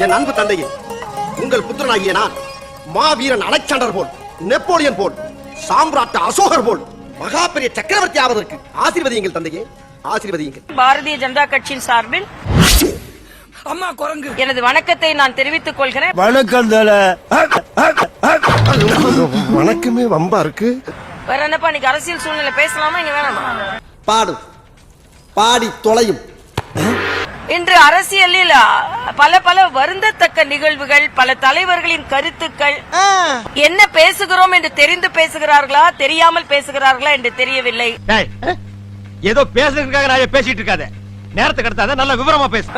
என் அன்பு தந்தையே, உங்கள் புத்திரனாகிய நான் மாவீரன் அலெக்சாண்டர் போல், நெப்போலியன் போல், சாம்ராட் அசோகர் போல் மகா பெரிய சக்கரவர்த்தி ஆவதற்கு ஆசீர்வதியுங்கள் தந்தையே, ஆசீர்வதியுங்கள். பாரதிய ஜனதா கட்சியின் சார்பில் அம்மா குரங்கு எனது வணக்கத்தை நான் தெரிவித்துக் கொள்கிறேன். வணக்கம். வணக்கமே வம்பா இருக்கு. வேற என்னப்பா, இன்னைக்கு அரசியல் சூழ்நிலை பேசலாமா இங்க வேணாமா? பாடு பாடி தொலையும். இன்று அரசியலில் பல வருந்தத்தக்க நிகழ்வுகள், பல தலைவர்களின் கருத்துக்கள், என்ன பேசுகிறோம் என்று தெரிந்து பேசுகிறார்களா தெரியாமல் பேசுகிறார்களா என்று தெரியவில்லை. ஏதோ பேசுறதுக்காக நான் பேசிட்டு இருக்காத, நேரத்துக்கு அடுத்தாத நல்ல விவரமா பேசு.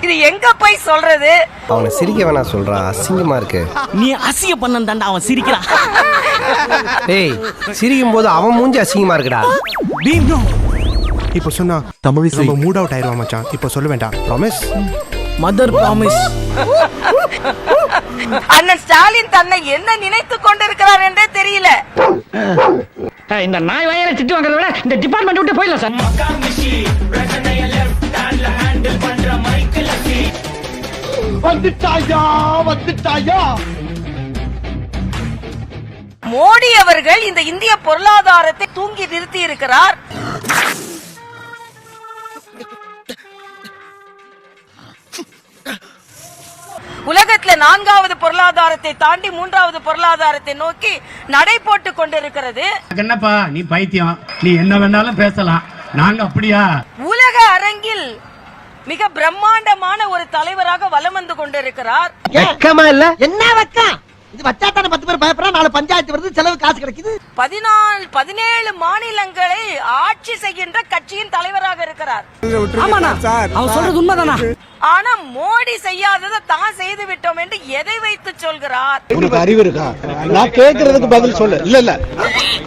இது எங்க போய் சொல்றது? அவனை சிரிக்க வேணா சொல்றான், அசிங்கமா இருக்கு. நீ அசிங்க பண்ண தாண்டா அவன் சிரிக்கிறான். ஏய், சிரிக்கும் போது அவன் மூஞ்சி அசிங்கமா இருக்குடா. இப்போ சொன்னா தமிழ் ரொம்ப மூட் அவுட் ஆயிருவா மச்சான். இப்போ சொல்ல வேண்டாம். Promise, mother promise. அண்ணன் ஸ்டாலின் தன்னை என்ன நினைத்துக் கொண்டிருக்கிறார் என்றே தெரியல. இந்த நாய் வயலை திட்டு வாங்குறத விட இந்த டிபார்ட்மெண்ட் விட்டு போயிடலாம் சார். மோடி அவர்கள் இந்த இந்திய பொருளாதாரத்தை தூங்கி நிறுத்தி இருக்கிறார். உலகத்துல 4வது பொருளாதாரத்தை தாண்டி 3வது பொருளாதாரத்தை நோக்கி நடை போட்டுக் கொண்டிருக்கிறது. என்னப்பா நீ பைத்தியம், நீ என்ன வேணாலும் பேசலாம், நாங்க அப்படியா? உலக அரங்கில் மிக பிரம்மாண்டமான ஒரு தலைவராக வலம் வந்து கொண்டிருக்கிறார். வெக்கமா இல்ல? என்ன வெக்கம்? இது வச்சாத்தான 10 பேர் பயப்படுறா, 4 பஞ்சாயத்து வருது, செலவு காசு கிடைக்குது. 17 மாநிலங்களை ஆட்சி செய்கின்ற கட்சியின் தலைவராக இருக்கிறார். ஆமாண்ணா, அவன் சொல்றது உண்மைதானா? ஆனா மோடி செய்யாததை தான் செய்து விட்டோம் என்று எதை வைத்து சொல்கிறார்? உனக்கு அறிவு இருக்கா? நான் கேட்கறதுக்கு பதில் சொல்லு. இல்ல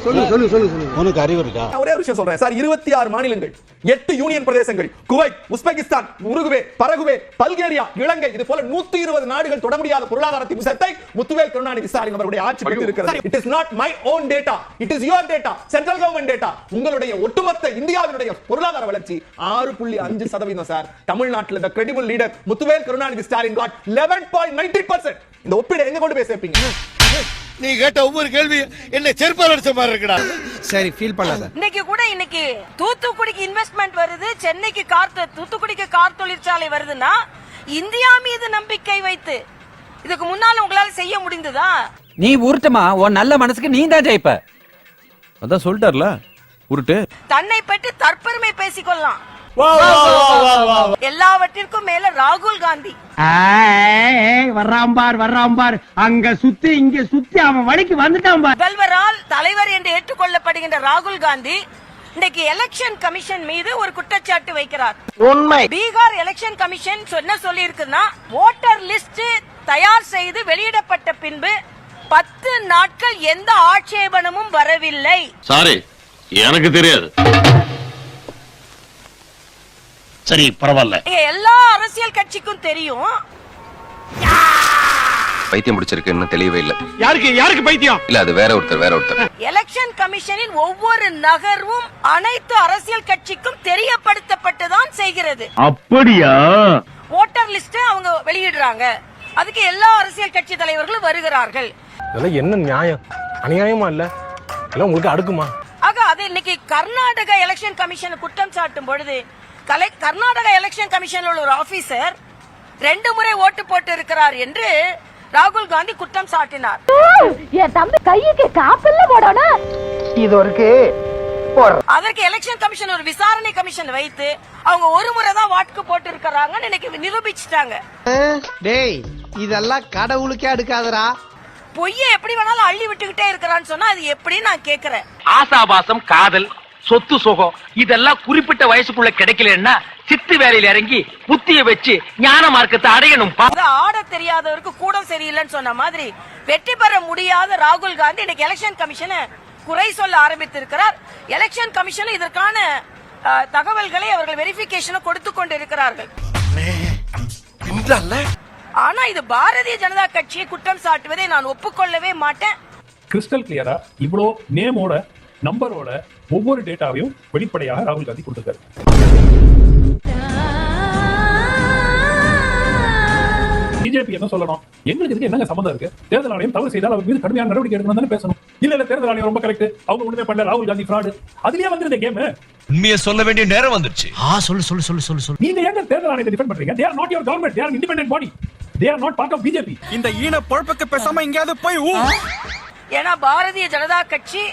சொல்லு உனக்கு அறிவு இருக்கா? ஒரே விஷயம் சொல்றேன் சார். 26 மாநிலங்கள், 8 யூனியன் பிரதேசங்கள், Kuwait, Uzbekistan, Uruguay, Paraguay, Bulgaria, Ilangai, இது போல 120 நாடுகள் தொட முடியாத பொருளாதாரத்தின் விஷயத்தை முத்துவேல் கருணாநிதி ஸ்டாலின் அவருடைய ஆட்சி பெற்று இருக்கிறது. It is not my own data, it is your data, central government data. உங்களுடைய ஒட்டுமொத்த இந்தியாவினுடைய பொருளாதார வளர்ச்சி 6.5% சார். தமிழ்நாட்டில் the credible leader Muthuvel Karunanidhi Stalin got 11.90%. இந்த ஒப்பீடு எங்க கொண்டு போய் சேர்ப்பீங்க? நீ கேட்ட ஒவ்வொரு கேள்வி என்ன செருப்பால் அடிச்ச மாதிரி இருக்குடா. சரி, ஃபீல் பண்ணாத. இன்னைக்கு தூத்துக்குடிக்கு இன்வெஸ்ட்மெண்ட் வருது, சென்னைக்கு தூத்துக்குடிக்கு கார் தொழிற்சாலை வருதுன்னா இந்தியா மீது நம்பிக்கை வைத்து இதுக்கு முன்னால உங்களால செய்ய முடிந்ததா? நீ உருட்டுமா, உன் நல்ல மனசுக்கு நீ தான் ஜெயிப்ப. அதான் சொல்லிட்டார்ல, உருட்டு. தன்னை பற்றி தற்பெருமை பேசிக்கொள்ளலாம். எல்லாவற்றிற்கும் மேல ராகுல் காந்தி வர்றாம் பார், அங்க சுத்தி இங்க சுத்தி அவன் வழிக்கு வந்துட்டான் பார். முதல்வரால் தலைவர் என்று ஏற்றுக்கொள்ளப்படுகின்ற ராகுல் காந்தி இன்னைக்கு எலெக்ஷன் கமிஷன் மீது ஒரு குற்றச்சாட்டு வைக்கிறார். உண்மை. பீகார் எலெக்ஷன் கமிஷன் என்ன சொல்லி இருக்குன்னா, ஓட்டர் லிஸ்ட் தயார் செய்து வெளியிடப்பட்ட பின்பு 10 நாட்கள் எந்த ஆட்சேபனமும் வரவில்லை. சாரி, எனக்கு தெரியாது. சரி, பரவாயில்ல. எல்லா அரசியல் கட்சிக்கும் தெரியும். பைத்தியம் பிடிச்சிருக்கு, இன்னும் தெளிவே இல்ல. யாருக்கு பைத்தியம்? இல்ல, அது வேற ஒருத்தர். எலெக்ஷன் கமிஷனின் ஒவ்வொரு நகர்வும் அனைத்து அரசியல் கட்சிக்கும் தெரியப்படுத்தப்பட்டுதான் செய்கிறது. அப்படியா? ஓட்டர் லிஸ்ட் அவங்க வெளியிடுறாங்க, அதுக்கு எல்லா அரசியல் கட்சி தலைவர்களும் வருகிறார்கள். இதெல்லாம் என்ன நியாயம்? அநியாயமா இல்ல? எல்லாம் உங்களுக்கு அடுக்குமா? ஆக அது இன்னைக்கு கர்நாடக எலெக்ஷன் கமிஷன் குற்றம் சாட்டும் பொழுது, கர்நாடக எலெக்ஷன் கமிஷன் உள்ள ஒரு ஆபீசர் 2 முறை ஓட்டு போட்டு இருக்கிறார் என்று ராகுல் காந்தி குற்றம் சாட்டினார். என் தம்பி கைக்கு காப்பில்ல போடணும். இது இருக்கு. அதற்கு எலெக்ஷன் கமிஷன் ஒரு விசாரணை கமிஷன் வைத்து அவங்க 1 முறை தான் வாக்கு போட்டு இருக்கிறாங்கன்னு இன்னைக்கு நிரூபிச்சிட்டாங்க. டேய், இதெல்லாம் கடவுளுக்கே அடுக்காதரா. பொய்யை எப்படி வேணாலும் அள்ளி விட்டுக்கிட்டே இருக்கிறான்னு சொன்னா அது எப்படி நான் கேக்குறேன். ஆசாபாசம், காதல், சொத்து சுகம் இதெல்லாம் குறிப்பிட்ட வயசுக்குள்ள கிடைக்கலன்னா சித்து வேலையில இறங்கி புத்திய வச்சு ஞான மார்க்கத்தை அடையணும். ஆட தெரியாதவருக்கு கூட சரியில்லைன்னு சொன்ன மாதிரி வெற்றி பெற முடியாத ராகுல் காந்தி இன்னைக்கு எலெக்ஷன் கமிஷனை குறை சொல்ல ஆரம்பித்திருக்கிறார். எலெக்ஷன் கமிஷன் இதற்கான தகவல்களை அவர்கள் வெரிஃபிகேஷன் கொடுத்து கொண்டிருக்கிறார்கள். ஆனா இது பாரதிய ஜனதா கட்சியை குற்றம் சாட்டுவதை நான் ஒப்புக்கொள்ளவே மாட்டேன். கிறிஸ்டல் கிளியரா இவ்வளோ நேமோட நம்பரோட ஒவ்வொரு டேட்டாவையும் வெளிப்படையாக ராகுல் காந்தி கொடுத்திருக்காரு. என்ன சொல்லணும்? எங்களுக்கு இதுக்கு என்னங்க சம்பந்தம் இருக்கு? தேர்தல் ஆணையம் தவறு செய்தால் அவர் மீது கடுமையான நடவடிக்கை எடுக்கணும் தானே பேசணும். இல்ல தேர்தல் ஆணையம் ரொம்ப கரெக்ட், அவங்க ஒண்ணுமே பண்ணல, ராகுல் காந்தி ஃப்ராட், அதுலயே வந்துருந்த கேம். உண்மையை சொல்ல வேண்டிய நேரம் வந்துருச்சு. சொல்லு. நீங்க ஏங்க தேர்தல் ஆணையத்தை டிஃபெண்ட் பண்றீங்க? they are not your government, they are independent body, they are not part of BJP. இந்த ஈன பொழப்புக்கு பேசாம எங்கயாவது போய் ஏன்னா பாரதிய ஜனதா கட்சி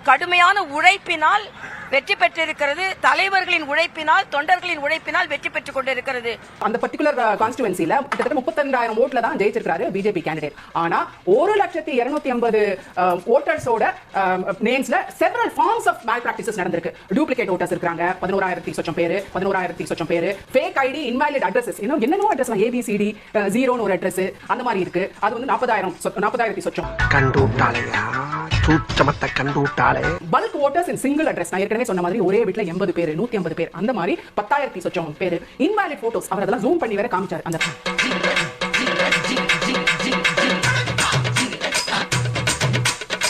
கடுமையான உழைப்பினால் வெற்றி பெற்றிருக்கிறது. தலைவர்களின் உழைப்பினால், தொண்டர்களின் உழைப்பினால் வெற்றி பெற்றுக் கொண்டிருக்கிறது. அந்த பர்டிகுலர் கான்ஸ்டிடுவன்சில கிட்டத்தட்ட 32,000 ஓட்ல தான் ஜெயிச்சிருக்காரு பிஜேபி கேண்டிடேட். ஆனா 1,250,000 ஓட்டர்ஸோட நேம்ஸ்ல several forms of malpractices நடந்திருக்கு. டூப்ளிகேட் ஓட்டர்ஸ் இருக்காங்க 11,000 சொச்சம் பேரு, ஃபேக் ஐடி, இன்வாலிட் அட்ரஸஸ், என்னென்னோ அட்ரஸ், ABCD 0 ஒரு அட்ரஸ் அந்த மாதிரி இருக்கு. அது வந்து 40,000 சொச்சம். கண்டுட்டாளையா சூச்சமத்தை கண்டுட்டாளே. Bulk voters in single address, நான் ஏற்கனவே சொன்ன மாதிரி ஒரே வீட்ல 80 பேர் 150 பேர் அந்த மாதிரி 10,000 சொச்சம் பேர். இன்வாலிட் போட்டோஸ் அவர் அதெல்லாம் ஜூம் பண்ணி வேற காமிச்சார். அந்த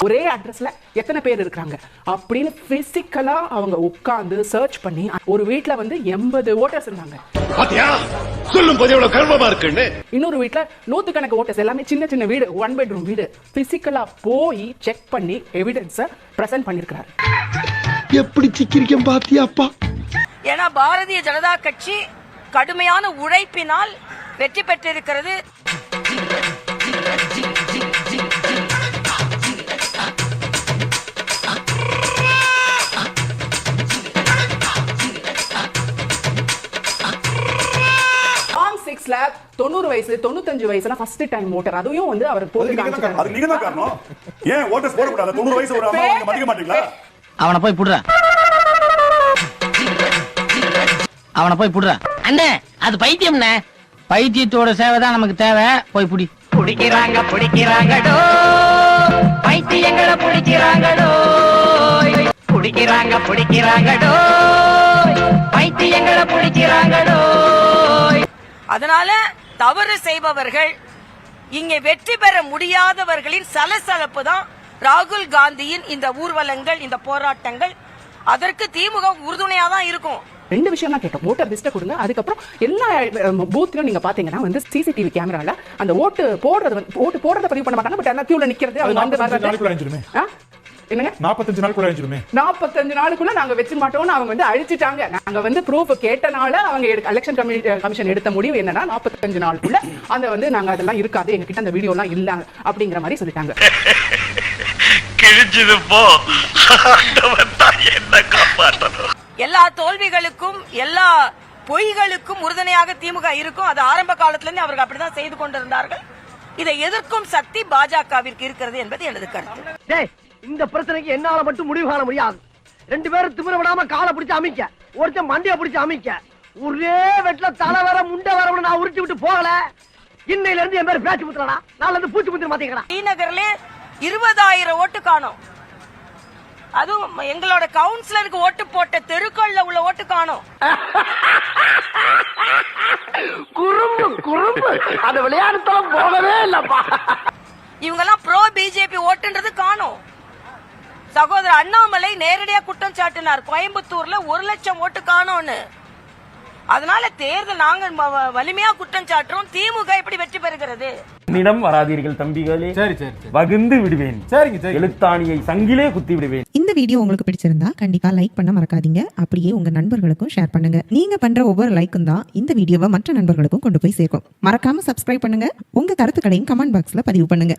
ஒரே அட்ரஸ்ல எத்தனை பேர் இருக்காங்க அப்படின்னு பிசிக்கலா அவங்க உட்கார்ந்து சர்ச் பண்ணி ஒரு வீட்ல வந்து 80 ஓட்டர்ஸ் இருந்தாங்க. சொல்லும் போது எவ்வளவு கர்வமா இருக்குன்னு. இன்னொரு வீட்ல 100 கணக்கு ஓட்டர்ஸ், எல்லாமே சின்ன சின்ன வீடு, 1 பெட்ரூம் வீடு. பிசிக்கலா போய் செக் பண்ணி எவிடன்ஸ பிரசன்ட் பண்ணிருக்காரு. எப்படி சிக்கிரிக்கம் பாத்தியாப்பா? ஏன்னா பாரதிய ஜனதா கட்சி கடுமையான உழைப்பினால் வெற்றி பெற்றிருக்கிறது. ல 90 வயசு 95 வயசுல ஃபர்ஸ்ட் டைம் ஓட்டர், அதுவும் வந்து அவர் போட்டு காமிச்சாரு. அது நீங்க தான் காரணம். ஏன் ஓட்டர்ஸ் போட கூடாது? 90 வயசு ஒரு அம்மா நீங்க மதிக்க மாட்டீங்களா? அவனை போய் புடுற. அண்ணே அது பைத்தியம்ண்ணே. பைத்தியத்தோட சேவை தான் நமக்கு தேவை. போய் புடி. பிடிக்கிறாங்கடோ பைத்தியங்களை பிடிக்கிறாங்கடோ பைத்தியங்களை பிடிக்கிறாங்கடோ. அதனால தவறு செய்பவர்கள், இங்கே வெற்றி பெற முடியாதவர்களின் சலசலப்பு தான் ராகுல் காந்தியின் இந்த ஊர்வலங்கள், இந்த போராட்டங்கள். அதற்கு திமுக உறுதுணையா தான் இருக்கும். 2 விஷயம் தான் கேட்டோம். ஓட்டர் லிஸ்ட் கொடுங்க. அதுக்கப்புறம் எல்லா பூத்லயும் நீங்க பாத்தீங்கன்னா வந்து CCTV கேமரால அந்த ஓட்டு போடுறத பதிவு பண்ண மாட்டாங்க. பட் அந்த கியூல நிக்கிறது அவங்க வந்து என்னங்க 45 நாளுக்குள்ள அழிஞ்சிருமே. 45 நாளுக்குள்ள நாங்க வெச்சு மாட்டோம்னு அவங்க வந்து அழிச்சிட்டாங்க. நாங்க வந்து ப்ரூஃப் கேட்டனால அவங்க எலெக்ஷன் கமிஷன் எடுத்த முடிவு என்னன்னா 45 நாளுக்குள்ள அந்த வந்து நாங்க அதெல்லாம் இருக்காது, எங்க கிட்ட அந்த வீடியோ எல்லாம் இல்ல அப்படிங்கிற மாதிரி சொல்லிட்டாங்க. எல்லா தோல்விகளுக்கும் எல்லா பொய்களுக்கும் உறுதுணையாக திமுக இருக்கும். அது ஆரம்ப காலத்துல இருந்து அவர்கள் அப்படிதான் செய்து கொண்டிருந்தார்கள். இதை எதிர்க்கும் சக்தி பாஜகவிற்கு இருக்கிறது என்பது எனது கருத்து. இந்த பிரச்சனைக்கு என்னால மட்டும் முடிவு காண முடியாது. 2 பேரும் திமிர விடாம காலை பிடிச்சு அமைக்க, ஒருத்தன் மண்டைய பிடிச்சு அமைக்க, ஒரே வெட்ல தலை வர முண்டை வர நான் உருட்டி விட்டு போகல. இன்னையில இருந்து என் பேர் பேச்சு முத்துறா, நாளை இருந்து பூச்சி முத்திர மாத்தீங்களா. ஸ்ரீநகர்ல 20,000 ஓட்டு காணும். அதுவும் எங்களோட கவுன்சிலருக்கு ஓட்டு போட்ட தெருக்கள்ல உள்ள ஓட்டு காணும். குறும்பு அந்த விளையாடுத்தலம் போகவே இல்லப்பா. இவங்க எல்லாம் ப்ரோ பிஜேபி ஓட்டுன்றது காணும். சகோதரர் அண்ணாமலை நேரடியா குற்றம் சாட்டினார், கோயம்புத்தூர்ல 1 லட்சம் ஓட்டு காணோம்னு. அதனால தேர்தல் நாங்க வலிமையா குற்றம் சாட்டுறோம். திமுக எப்படி வெற்றி பெறுகிறது? என்னிடம் வராதீர்கள் தம்பிகளே, வகுந்து விடுவேன். எழுத்தாணியை சங்கிலே குத்தி விடுவேன். இந்த வீடியோ உங்களுக்கு பிடிச்சிருந்தா கண்டிப்பா லைக் பண்ண மறக்காதீங்க. அப்படியே உங்க நண்பர்களுக்கும் ஷேர் பண்ணுங்க. நீங்க பண்ற ஒவ்வொரு லைக்கும் தான் இந்த வீடியோவை மற்ற நண்பர்களுக்கும் கொண்டு போய் சேர்க்கும். மறக்காம சப்ஸ்கிரைப் பண்ணுங்க. உங்க கருத்துக்களையும் கமெண்ட் பாக்ஸ்ல பதிவு பண்ணுங்க.